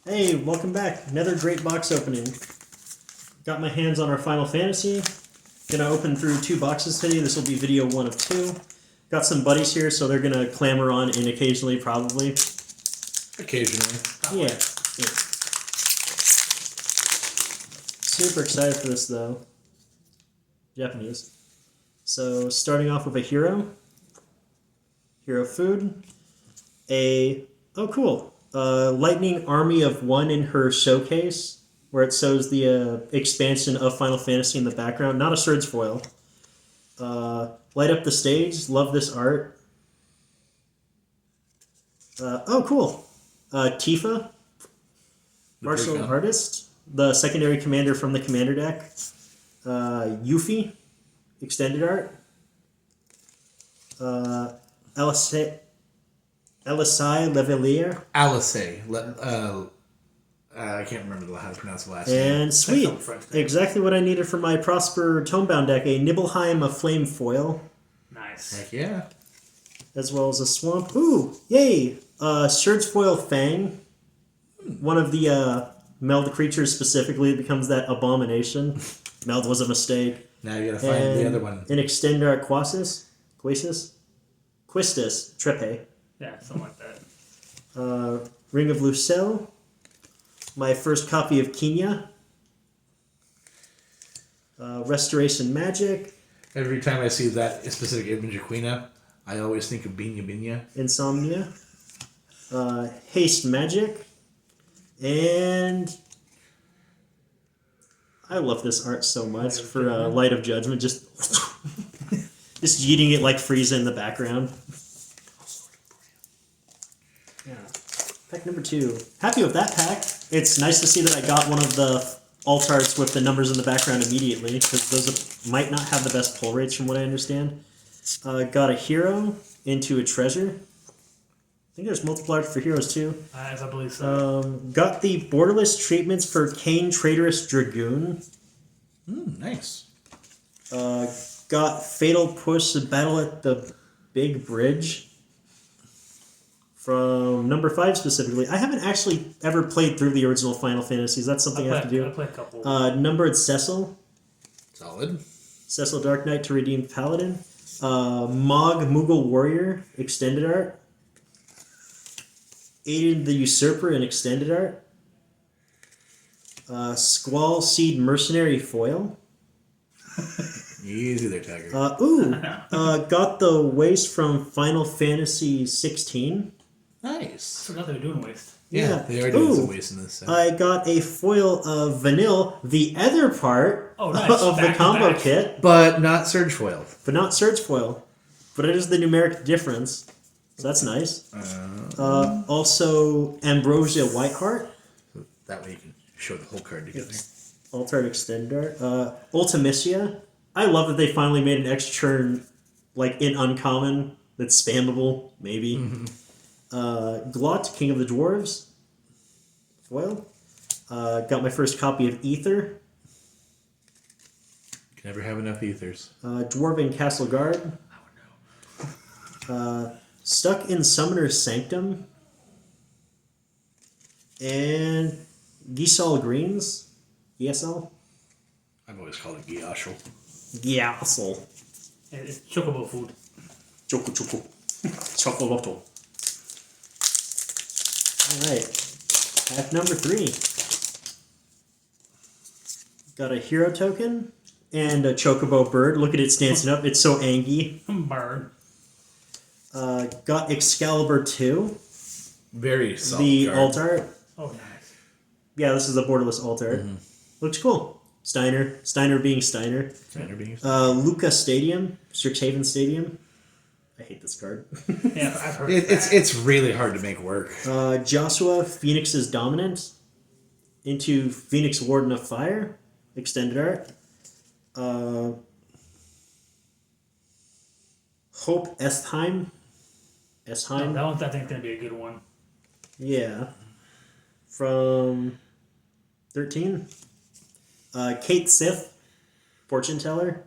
Hey, welcome back. Another great box opening. Got my hands on our Final Fantasy. Gonna open through 2 boxes today. This will be video 1 of 2. Got some buddies here, so they're gonna clamor on in occasionally, probably. Occasionally. Yeah. Super excited for this, though. Japanese. So, starting off with a hero. Hero food. Oh, cool. Lightning Army of One in her showcase, where it shows the expansion of Final Fantasy in the background. Not a Surge foil. Light up the stage. Love this art. Oh, cool. Tifa, martial artist, the secondary commander from the commander deck. Yuffie, extended art. Elisai Levelier. I can't remember how to pronounce the last name. And sweet. Exactly what I needed for my Prosper Tomebound deck. A Nibelheim, a Flame foil. Nice. Heck yeah. As well as a Swamp. Ooh, yay! Surge foil Fang. One of the meld creatures specifically becomes that abomination. Meld was a mistake. Now you gotta find the other one. An Extended Art Quistis, Trepe. Yeah, something like that. Ring of Lucille. My first copy of Kenya. Restoration Magic. Every time I see that specific image of Quina, I always think of Binya Binya. Insomnia. Haste Magic. And I love this art so much for Light of Judgment. Just yeeting it like Frieza in the background. Yeah. Pack number 2. Happy with that pack. It's nice to see that I got one of the alt arts with the numbers in the background immediately, because those might not have the best pull rates from what I understand. Got a hero into a treasure. I think there's multiple art for heroes too. As I believe so. Got the borderless treatments for Kane Traitorous Dragoon. Nice. Got Fatal Push, Battle at the Big Bridge. From number 5 specifically. I haven't actually ever played through the original Final Fantasies. That's something I have to do. I played a couple. Numbered Cecil. Solid. Cecil Dark Knight to redeem Paladin. Mog Moogle Warrior, extended art. Aiden the Usurper in extended art. Squall Seed Mercenary foil. Easy there, Tiger. Got the waste from Final Fantasy 16. Nice. I forgot they were doing waste. Yeah, they are doing some waste in this set. I got a foil of Vanille, the other part nice. of the combo kit. But not Surge Foil. But not Surge foil. But it is the numeric difference. So that's nice. Also, Ambrosia Whiteheart. So that way you can show the whole card together. Alternate Extender. Ultimecia. I love that they finally made an extra turn, like, in uncommon, that's spammable, maybe. Glot, King of the Dwarves. Foil. Got my first copy of Ether. Can never have enough ethers. Dwarven Castle Guard. Stuck in Summoner's Sanctum. And Gisal Greens. ESL. I've always called it Gyashel. Gyasel. It's chocobo food. Choco. Chocoloto. Alright. Pack number 3. Got a hero token and a chocobo bird. Look at it dancing up. It's so angy. Bird. Got Excalibur 2. Very solid The card. alt art. Oh, nice. Yeah, this is the borderless alt art. Looks cool. Steiner being Steiner. Luca Stadium. Strixhaven Stadium. I hate this card. Yeah, I've heard It's really hard to make work. Joshua, Phoenix's Dominant. Into Phoenix Warden of Fire. Extended art. Hope Estheim. that one's, I think, going to be a good one. Yeah. From 13. Kate Sith, Fortune Teller.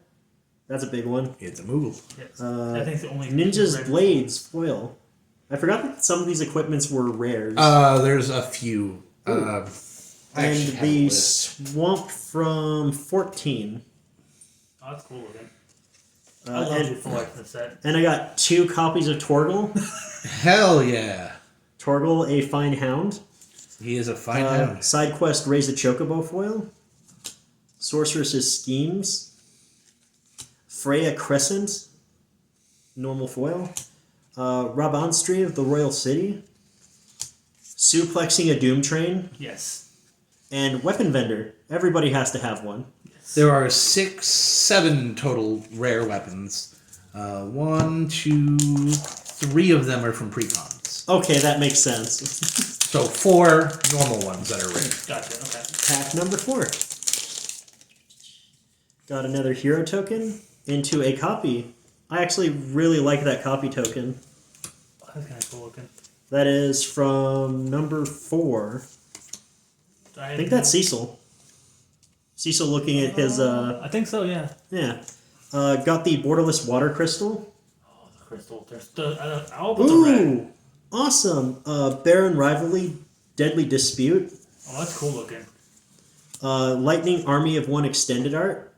That's a big one. It's a Moogle. Yes. I think it's the only Ninja's red Blades, foil. I forgot that some of these equipments were rares. There's a few And the Swamp from 14. Oh, that's cool looking. I love the full art in the set. And I got 2 copies of Torgal. Hell yeah. Torgal, a fine hound. He is a fine hound. Side quest, Raise a Chocobo foil. Sorceress's Schemes. Freya Crescent, normal foil. Rabanstri of the Royal City. Suplexing a Doom Train. Yes. And Weapon Vendor. Everybody has to have one. Yes. There are 7 total rare weapons. 1, 2, 3 of them are from precons. Okay, that makes sense. So 4 normal ones that are rare. Gotcha, okay. Pack number 4. Got another hero token into a copy. I actually really like that copy token. Oh, that's kind of cool looking. That is from number 4. I think that's Cecil. Cecil looking at his... I think so, yeah. Yeah. Got the Borderless Water Crystal. Oh, the crystal. There's the... I'll put the red. Awesome. Baron Rivalry, Deadly Dispute. Oh, that's cool looking. Lightning Army of 1 Extended Art.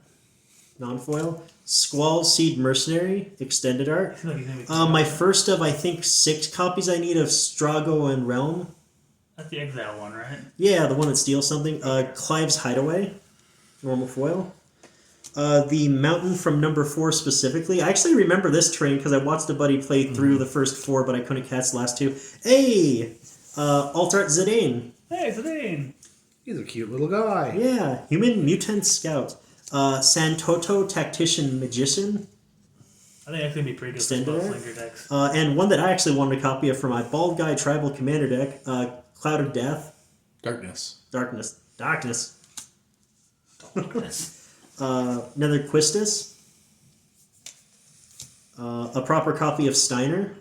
Non-foil. Squall Seed Mercenary, Extended Art. My first of, I think, 6 copies I need of Strago and Realm. That's the Exile one, right? Yeah, the one that steals something. Clive's Hideaway, normal foil. The Mountain from number 4 specifically. I actually remember this train because I watched a buddy play through the first 4, but I couldn't catch the last 2. Hey! Altart Zidane. Hey, Zidane! He's a cute little guy. Yeah, Human Mutant Scout. Santoto Tactician Magician. I think that's going to be pretty good Extended for Art. Slinger decks. And one that I actually wanted a copy of for my Bald Guy Tribal Commander deck. Cloud of Death. Darkness. Darkness. Darkness. Another Quistis. A proper copy of Steiner.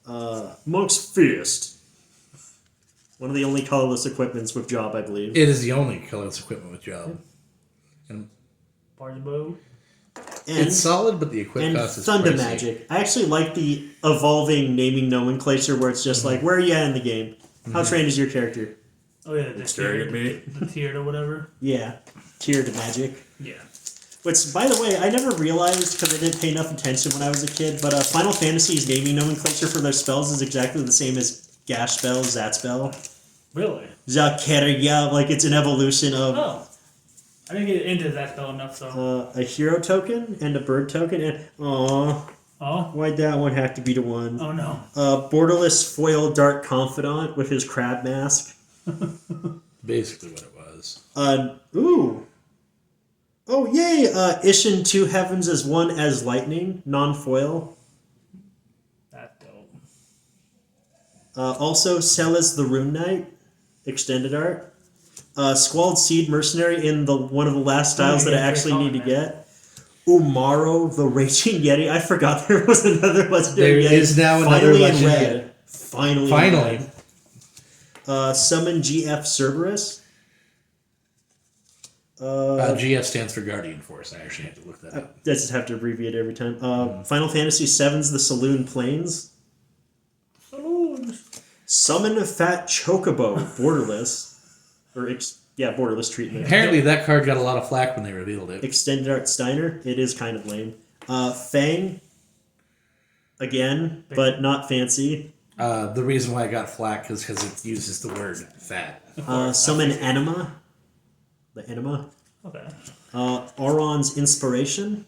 Monk's Fist. One of the only colorless equipments with Job, I believe. It is the only colorless equipment with Job. And Party bow. it's solid, but the equip cost is Thunder pricey. Magic. I actually like the evolving naming nomenclature where it's just like, where are you at in the game? How trained is your character? Oh, yeah, the Staring at me. The tiered or whatever. Yeah. Tiered Magic. Yeah. Which, by the way, I never realized because I didn't pay enough attention when I was a kid, but Final Fantasy's naming nomenclature for their spells is exactly the same as Gash spell, Zat spell. Really? Zakeria, like it's an evolution of... Oh. I didn't get into that spell enough, so... a hero token and a bird token, and... Aww. Oh? Why'd that one have to be the one? Oh, no. Borderless Foil Dark Confidant with his crab mask. Basically what it was. Ooh. Oh, yay! Ishin 2 Heavens as 1 as Lightning, non-foil. That's dope. Also, Celes the Rune Knight, extended art. Squalled Seed Mercenary in one of the last styles that I actually need to get. Umaro the Raging Yeti. I forgot there was another legendary Yeti. There is now another legendary Yeti. Finally. Summon GF Cerberus. GF stands for Guardian Force. I actually had to look that up. I just have to abbreviate it every time. Final Fantasy VII's The Saloon Plains. Saloons. Summon a Fat Chocobo, borderless. Borderless treatment. Apparently that card got a lot of flack when they revealed it. Extended Art Steiner. It is kind of lame. Fang. Again, but not fancy. The reason why it got flack is because it uses the word fat. Summon Enema. The Enema. Okay. Auron's Inspiration.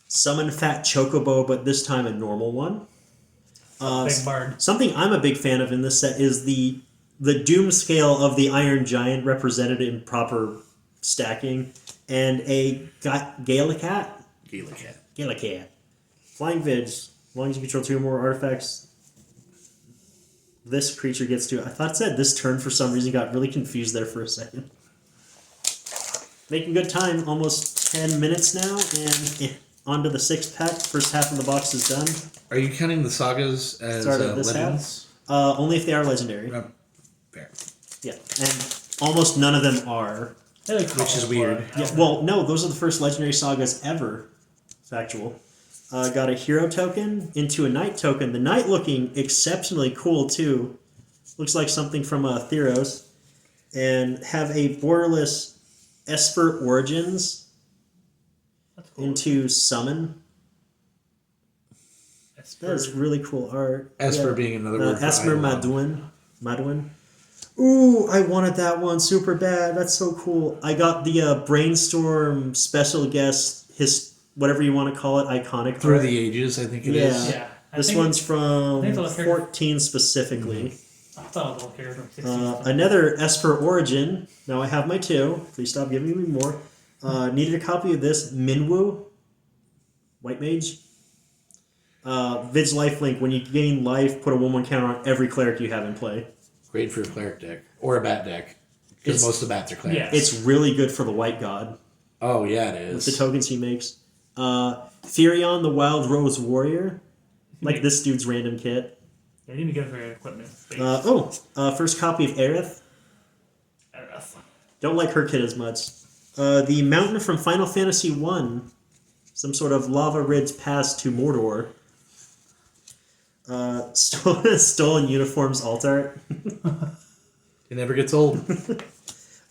Summon Fat Chocobo, but this time a normal one. Big bird. Something I'm a big fan of in this set is the Doom scale of the Iron Giant represented in proper stacking, and a Galacat. Galacat. Flying Vids. As long as you control 2 or more artifacts, this creature gets to... I thought it said this turn for some reason, got really confused there for a second. Making good time, almost 10 minutes now, and on to the 6th pack. First half of the box is done. Are you counting the sagas as legends? Only if they are legendary. Fair. Yeah, and almost none of them are. Which is weird. Yeah, well, no, those are the first legendary sagas ever. Factual. Got a hero token into a knight token. The knight looking exceptionally cool, too. Looks like something from Theros. And have a borderless Esper Origins That's cool. into Summon. Esper. That is really cool art. Esper being another word for Esper Eidolon. Madwin. Ooh, I wanted that one super bad. That's so cool. I got the Brainstorm special guest, whatever you want to call it, iconic Through art. the Ages, I think it is. Yeah. This one's from it's a character. 14 specifically. I thought it was a little character from 16. Another Esper Origin. Now I have my 2. Please stop giving me more. Needed a copy of this. Minwu. White Mage. Vid's lifelink. When you gain life, put a 1/1 counter on every cleric you have in play. Great for a cleric deck. Or a bat deck. Because most of the bats are clerics. Yeah. It's really good for the White God. Oh, yeah, it With is. the tokens he makes. Therion, the Wild Rose Warrior. Like this dude's random kit. Yeah, you need to get it for your equipment. First copy of Aerith. Aerith. Don't like her kit as much. The Mountain from Final Fantasy 1. Some sort of lava ridge pass to Mordor. Stolen Uniforms alt art. It never gets old.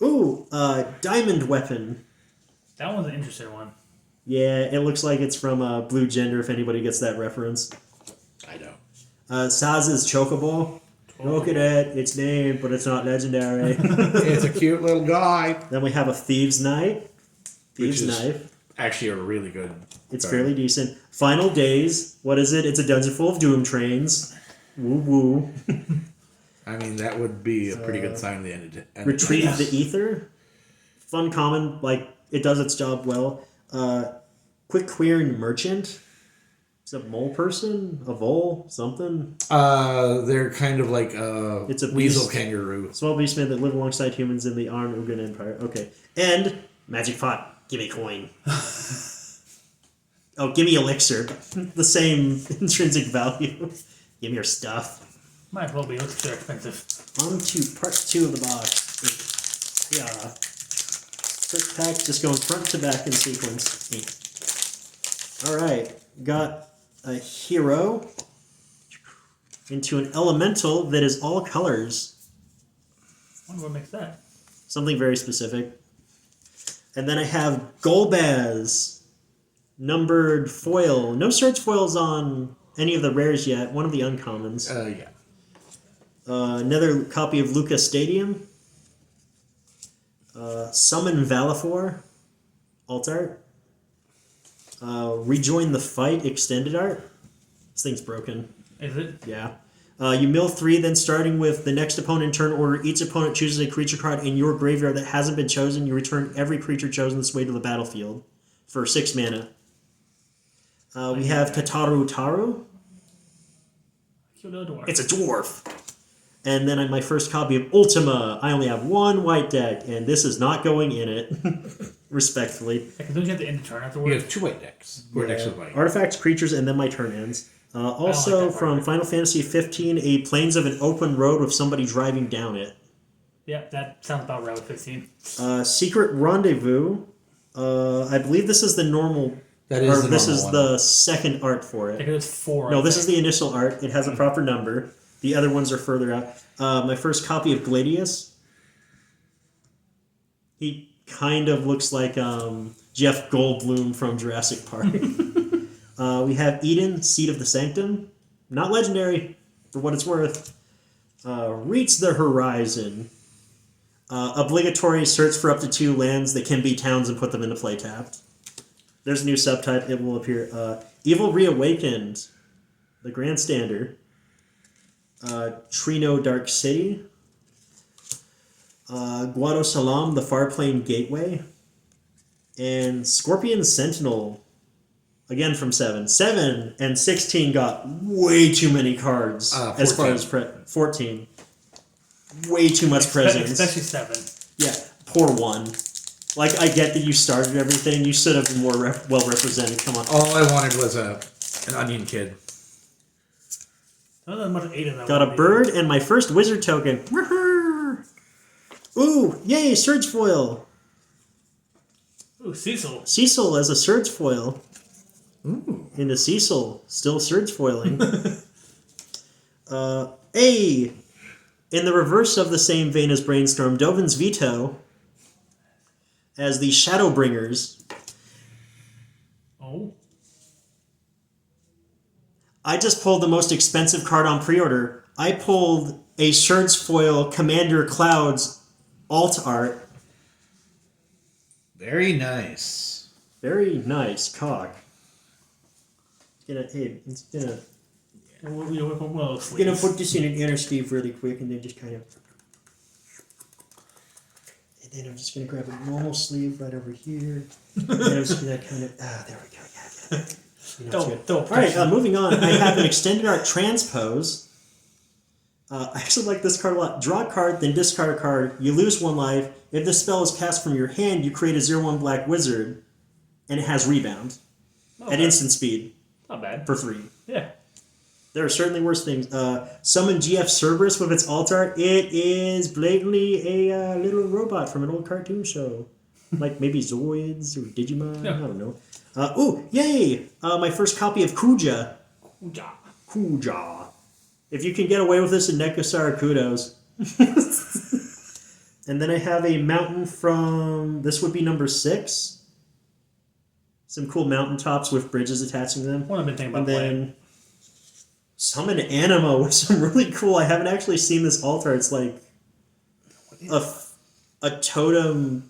Ooh, Diamond Weapon. That one's an interesting one. Yeah, it looks like it's from Blue Gender, if anybody gets that reference. I know. Saz's Chocobo. Look at it. It's named, but it's not legendary. It's a cute little guy. Then we have a Thieves' Knight. Thieves' Which is Knife. Actually, a really good. It's card. fairly decent. Final Days. What is it? It's a dungeon full of Doom Trains. Woo woo. I mean, that would be a pretty good sign of the end. Retrieve the Ether. Fun common. Like, it does its job well. Quick Queering Merchant. Is it a mole person? A vole? Something? They're kind of like It's a weasel beast. kangaroo. Small beastmen that live alongside humans in the Arn Ugan Empire. Okay. And Magic Pot. Give me coin. Oh, give me elixir. The same intrinsic value. Give me your stuff. Might as well be. It looks too expensive. On to part 2 of the box. Yeah. First pack, just going front to back in sequence. Alright. Got a hero into an elemental that is all colors. I wonder what makes that. Something very specific. And then I have Golbaz, numbered foil. No search foils on any of the rares yet. One of the uncommons. Yeah. Another copy of Lucas Stadium. Summon Valifor, alt art. Rejoin the Fight, extended art. This thing's broken. Is it? Yeah. You mill 3, then starting with the next opponent in turn order, each opponent chooses a creature card in your graveyard that hasn't been chosen. You return every creature chosen this way to the battlefield for 6 mana. We have Tataru Taru. Cute little dwarf. It's a dwarf. And then my first copy of Ultima. I only have 1 white deck, and this is not going in it. Respectfully. Yeah, 'cause don't you have to end the turn You afterwards? have 2 white decks. Or decks with white. Artifacts, creatures, and then my turn ends. Also, like that from part. Final Fantasy 15, a Plains of an Open Road with somebody driving down it. Yeah, that sounds about right with 15. Secret Rendezvous. I believe this is the normal. That is the this normal is one. the second art for I it. think it was 4. No, this is the initial art. It has a proper number. The other ones are further out. My first copy of Gladius. He kind of looks like Jeff Goldblum from Jurassic Park. We have Eden, Seed of the Sanctum. Not legendary, for what it's worth. Reach the Horizon. Obligatory search for up to 2 lands that can be towns and put them into play tapped. There's a new subtype. It will appear. Evil Reawakened. The Grandstander. Trino Dark City. Guado Salam, the Farplane Gateway. And Scorpion Sentinel. Again from 7. 7 and 16 got way too many cards as far as 14. Way too much presence. Especially 7. Yeah, poor 1. Like, I get that you started everything. You should have been more well represented. Come on. All I wanted was an onion kid. Not that much 8 in that Got one, a bird and my first wizard token. Woohoo! Ooh, yay, Surge Foil. Ooh, Cecil. Cecil as a Surge Foil. Ooh. Into Cecil, still Surge Foiling. A In the reverse of the same vein as Brainstorm, Dovin's Veto as the Shadowbringers. Oh. I just pulled the most expensive card on pre-order. I pulled a Sherds Foil Commander Clouds alt art. Very nice. Very nice, cock. Gonna put this in an inner sleeve really quick, and then just kind of. And then I'm just gonna grab a normal sleeve right over here. And then I'm just gonna kind of. There we go. Yeah. You know, Don't. All right, moving on. I have an extended art transpose. I actually like this card a lot. Draw a card, then discard a card. You lose 1 life. If the spell is cast from your hand, you create a 0/1 black wizard, and it has rebound at instant speed Not bad. for 3. Yeah. There are certainly worse things. Summon GF Cerberus with its alt art. It is blatantly a little robot from an old cartoon show. Like maybe Zoids or Digimon. Yeah. I don't know. Yay! My first copy of Kuja. Ooh-ja. Kuja. If you can get away with this in Nekosara, kudos. And then I have a mountain from... This would be number 6. Some cool mountaintops with bridges attaching them. One I've been thinking about And then Summon Anima with some really cool... I haven't actually seen this altar. It's like a totem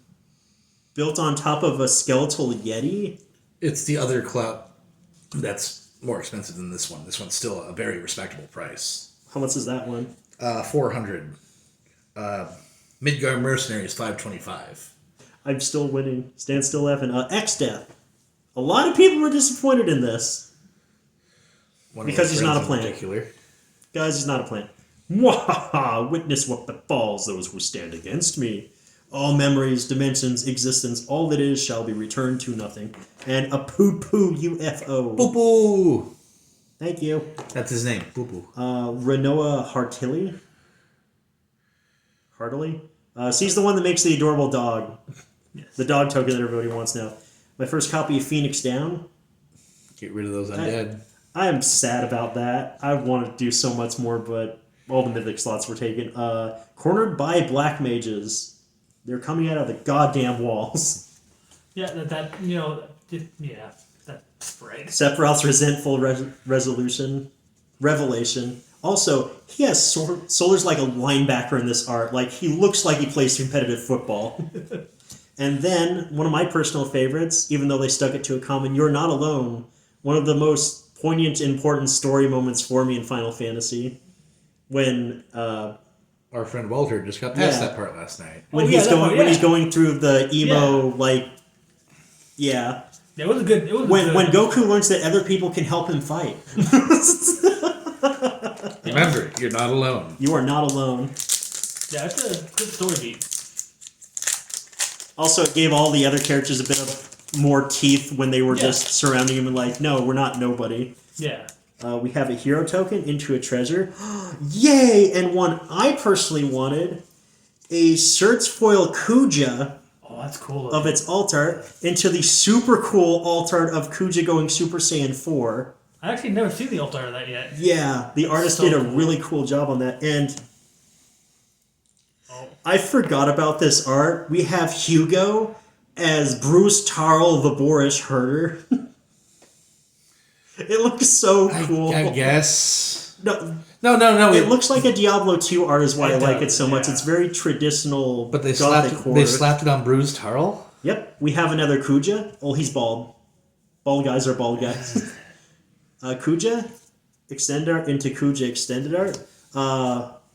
built on top of a skeletal yeti. It's the other cloud that's more expensive than this one. This one's still a very respectable price. How much is that one? 400. Midgard Mercenaries, 525. I'm still winning. Stand still laughing. X-Death. A lot of people were disappointed in this. Because he's not a plant. Particular. Guys, he's not a plant. Mwahaha! Witness what befalls those who stand against me. All memories, dimensions, existence, all that is shall be returned to nothing. And a poo-poo UFO. Boo-boo! Thank you. That's his name, Boo-boo. Renoa Hartili. Heartily? She's the one that makes the adorable dog. Yes. The dog token that everybody wants now. My first copy of Phoenix Down. Get rid of those undead. I am sad about that. I want to do so much more, but all the mythic slots were taken. Cornered by Black Mages. They're coming out of the goddamn walls. Yeah, that right. Sephiroth's resentful revelation. Also, he has Solar's like a linebacker in this art. Like, he looks like he plays competitive football. And then, one of my personal favorites, even though they stuck it to a common, You're Not Alone. One of the most poignant, important story moments for me in Final Fantasy. When... Our friend Walter just got past that part last night. When he's going through the emo Yeah, it was a good. When Goku learns that other people can help him fight. Remember, you're not alone. You are not alone. Yeah, it's a good story beat. Also, it gave all the other characters a bit of more teeth when they were just surrounding him and like, no, we're not nobody. Yeah. We have a hero token into a treasure. Yay! And one I personally wanted, a Sherds Foil Kuja Oh, that's cool. of its alt art into the super cool alt art of Kuja going Super Saiyan 4. I actually never seen the altar of that yet. Yeah, the artist So did a cool. really cool job on that. And I forgot about this art. We have Hugo as Bruce Tarl, the Boorish Herder. It looks so cool. I guess. No. It It looks like a Diablo 2 art is why I like it does, so much. yeah. It's very traditional But they Gothic horror. slapped it on Bruised Tarl? Yep. We have another Kuja. Oh, he's bald. Bald guys are bald guys. Kuja. Extended art into Kuja extended art.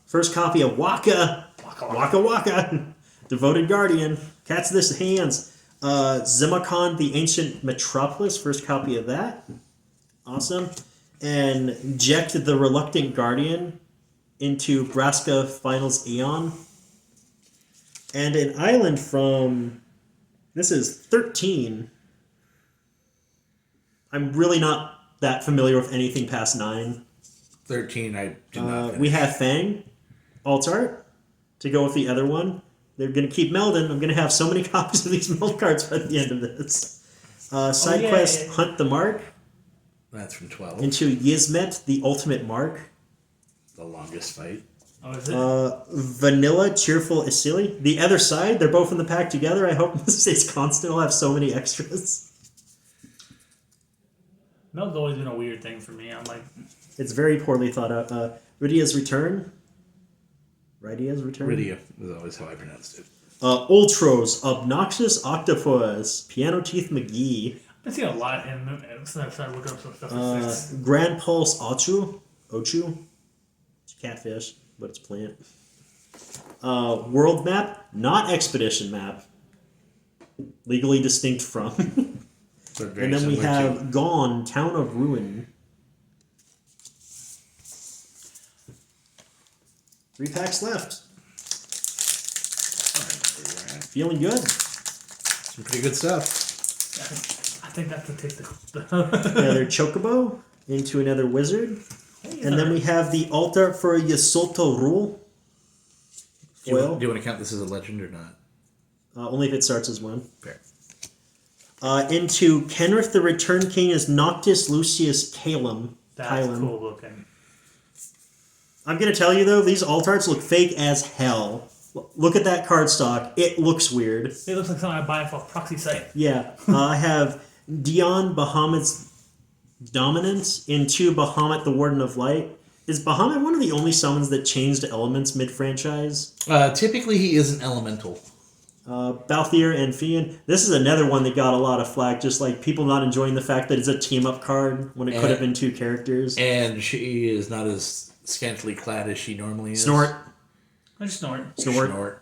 First copy of Waka. Waka. Devoted Guardian. Catch this hands. Zimacon, the Ancient Metropolis. First copy of that. Awesome. And inject the Reluctant Guardian into Braska Finals Aeon. And an island from... This is 13. I'm really not that familiar with anything past 9. 13, I did not. We have Fang, alt art, to go with the other one. They're going to keep melding. I'm going to have so many copies of these meld cards by the end of this. Side quest, Hunt the Mark. That's from 12. Into Yizmet, the Ultimate Mark. The longest fight. Oh, is it? Vanilla Cheerful Isili. The other side, they're both in the pack together. I hope this stays constant. I'll have so many extras. Mel's always been a weird thing for me. I'm like, It's very poorly thought out. Rydia's Return. Rydia's Return? Rydia is always how I pronounced it. Ultros, Obnoxious Octopus, Piano Teeth McGee, I've been seeing a lot in since I started looking up some stuff. For six. Grand Pulse Ochu. It's a catfish, but it's a plant. World Map, not Expedition Map. Legally distinct from. And then we have Gone, Town of Ruin. 3 packs left. Feeling good. Some pretty good stuff. I think that's to take the. Another Chocobo into another Wizard. And then we have the altar for Yasuto Rule. Do you Foil. want to count this as a legend or not? Only if it starts as one. Fair. Into Kenrith the Return King is Noctis Lucius Calum. That's cool looking. I'm going to tell you, though, these alt arts look fake as hell. Look at that cardstock. It looks weird. It looks like something I buy off a proxy site. Yeah. I have Dion Bahamut's Dominance into Bahamut the Warden of Light. Is Bahamut one of the only summons that changed elements mid-franchise? Typically, he is an elemental. Balthier and Fian. This is another one that got a lot of flack, just like people not enjoying the fact that it's a team-up card when it could have been 2 characters. And she is not as scantily clad as she normally is. Snort. I just snort.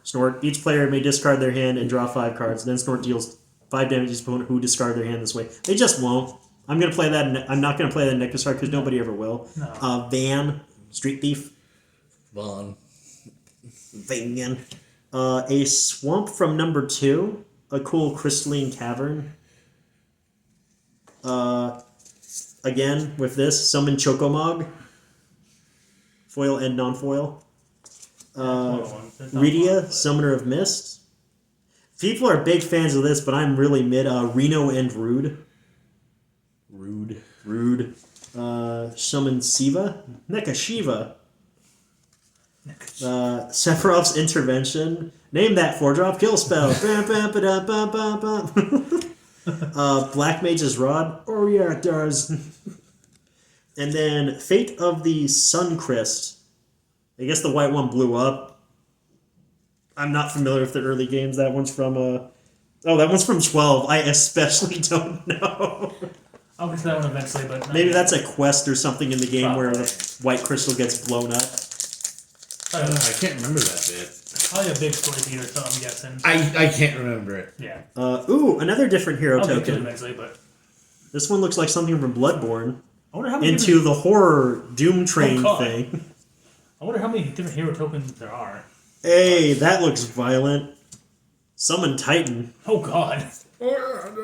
Snort. Each player may discard their hand and draw 5 cards. Then Snort deals 5 damage to each opponent who discard their hand this way. They just won't. I'm gonna play that. I'm not gonna play that in Nectar card because nobody ever will. No. Van, Street Thief. Van. A Swamp from number 2. A cool crystalline cavern. Again with this, summon Chocomog. Foil and non-foil. Rydia, Summoner of Mist. People are big fans of this, but I'm really mid. Reno and Rude. Summon Siva. Mecha Shiva. Sephiroth's Intervention. Name that 4-drop kill spell. Black Mage's Rod. Oh yeah, it does. And then Fate of the Suncrest. I guess the white one blew up. I'm not familiar with the early games. That one's from that one's from 12. I especially don't know. I'll get to that one eventually, but Maybe that's a quest or something in the game where the white crystal gets blown up. I can't remember that bit. Probably a big story beat or something, I'm guessing. I can't remember it. Yeah. Another different hero I'll get to it token. eventually, but This one looks like something from Bloodborne. I wonder how many Into the horror Doom Train God. thing. I wonder how many different hero tokens there are. Hey, that looks violent. Summon Titan. Oh god.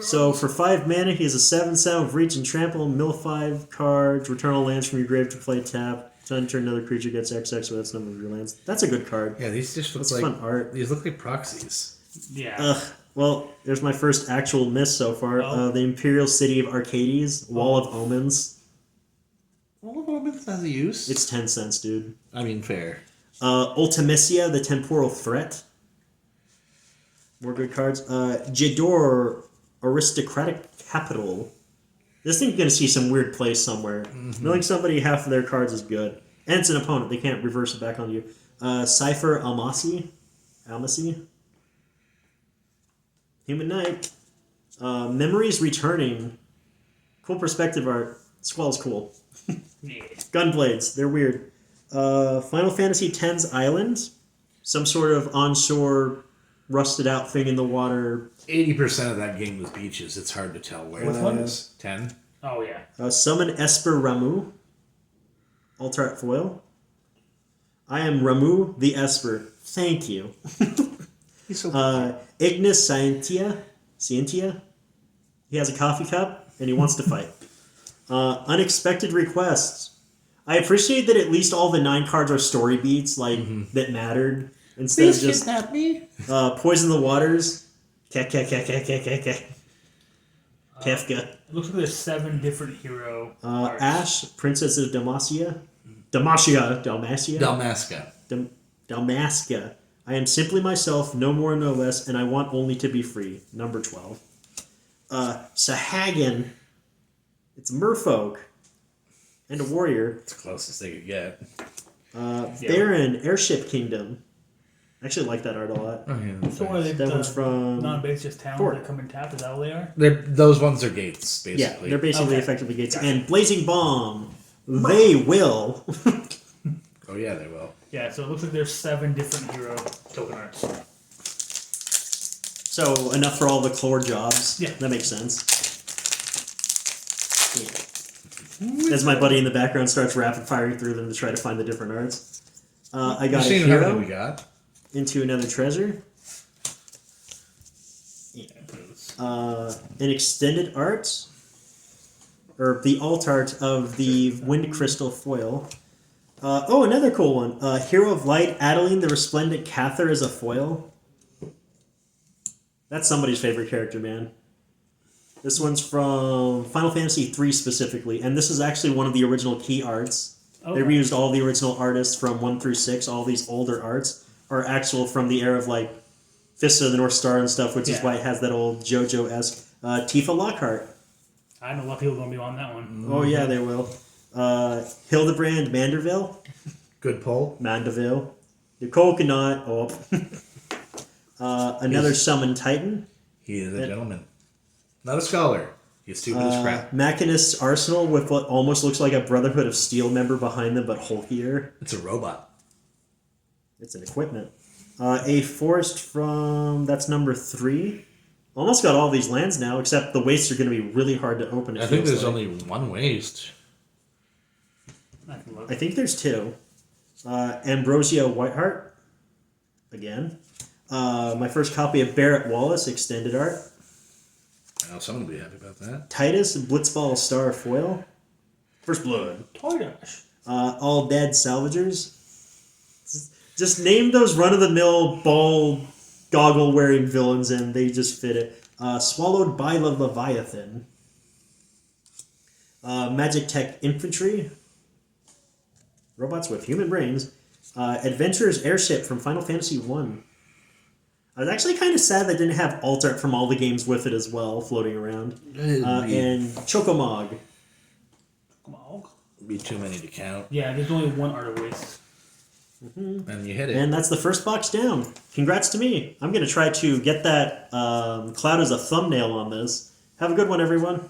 So for 5 mana, he has a 7/7 with Reach and Trample, mill 5 cards, return all lands from your grave to play tap. Turn another creature gets XX, so that's number of your lands. That's a good card. Yeah, these just look That's like fun art. These look like proxies. Yeah. Well, there's my first actual miss so far. Oh. The Imperial City of Arcades, Wall of Omens. Wall of Omens has a use. It's 10 cents, dude. I mean, fair. Ultimecia, the Temporal Threat. More good cards. Jador, Aristocratic Capital. This thing's going to see some weird play somewhere. Milling somebody half of their cards is good. And it's an opponent. They can't reverse it back on you. Cypher Almasi. Human Knight. Memories Returning. Cool perspective art. Squall's cool. Yeah. Gunblades. They're weird. Final Fantasy X's Island. Some sort of onshore rusted out thing in the water. 80% of that game was beaches. It's hard to tell where Which it one? is. 10. Oh yeah. Summon Esper Ramu. Altar at foil. I am Ramu the Esper. Thank you. He's so Ignis Scientia. He has a coffee cup and he wants to fight. Unexpected Requests. I appreciate that at least all the 9 cards are story beats, that mattered. Instead of just kidnap me. Poison the Waters. Kefka. It looks like there's 7 different Ash, hero arts. Princess of Dalmatia. Dalmasca. Dalmasca. I am simply myself, no more, no less, and I want only to be free. Number 12. Sahagan. It's merfolk. And a warrior. It's the closest they could get. Baron, Airship Kingdom. I actually like that art a lot. Oh, yeah. So what are they? That one's from... Non-base just towns Fort. that come and tap. Is that what they are? Those ones are gates, Yeah, basically. they're basically Okay. effectively gates. And Blazing Bomb. They will. Oh, yeah, they will. Yeah. So it looks like there's 7 different hero token arts. So enough for all the core jobs. Yeah. That makes sense. Yeah. As my buddy in the background starts rapid firing through them to try to find the different arts. I got a Seeing how many hero we got. into another treasure. An extended art, or the alt art of the Wind Crystal foil. Another cool one. Hero of Light, Adeline the Resplendent Cather as a foil. That's somebody's favorite character, man. This one's from Final Fantasy III specifically, and this is actually one of the original key arts. Okay. They reused all the original artists from 1 through 6. All these older arts are actual from the era of like Fist of the North Star and stuff, which is Yeah. why it has that old JoJo-esque. Tifa Lockhart. I know a lot of people are going to be on that one. Oh yeah, they will. Hildebrand Manderville. Good pull. Mandeville. The Coconut. Another Summon Titan. He is a gentleman. Not a scholar. He's stupid as crap. Machinist's Arsenal with what almost looks like a Brotherhood of Steel member behind them, but hulkier. It's a robot. It's an equipment. A forest from... That's number 3. Almost got all these lands now, except the wastes are going to be really hard to open. I think there's only one waste. I can look. I think there's 2. Ambrosia Whiteheart. Again. My first copy of Barrett Wallace, extended art. I know someone will be happy about that. Titus Blitzball Star Foil. First Blood. Toy Dash. All Dead Salvagers. Just name those run-of-the-mill ball goggle-wearing villains and they just fit it. Swallowed by the Leviathan. Magic Tech Infantry. Robots with human brains. Adventurer's Airship from Final Fantasy 1. I was actually kind of sad they didn't have alt art from all the games with it as well, floating around. And Chocomog. Come on. Be too many to count. Yeah, there's only one art of waste. And you hit it. And that's the first box down. Congrats to me. I'm going to try to get that cloud as a thumbnail on this. Have a good one, everyone.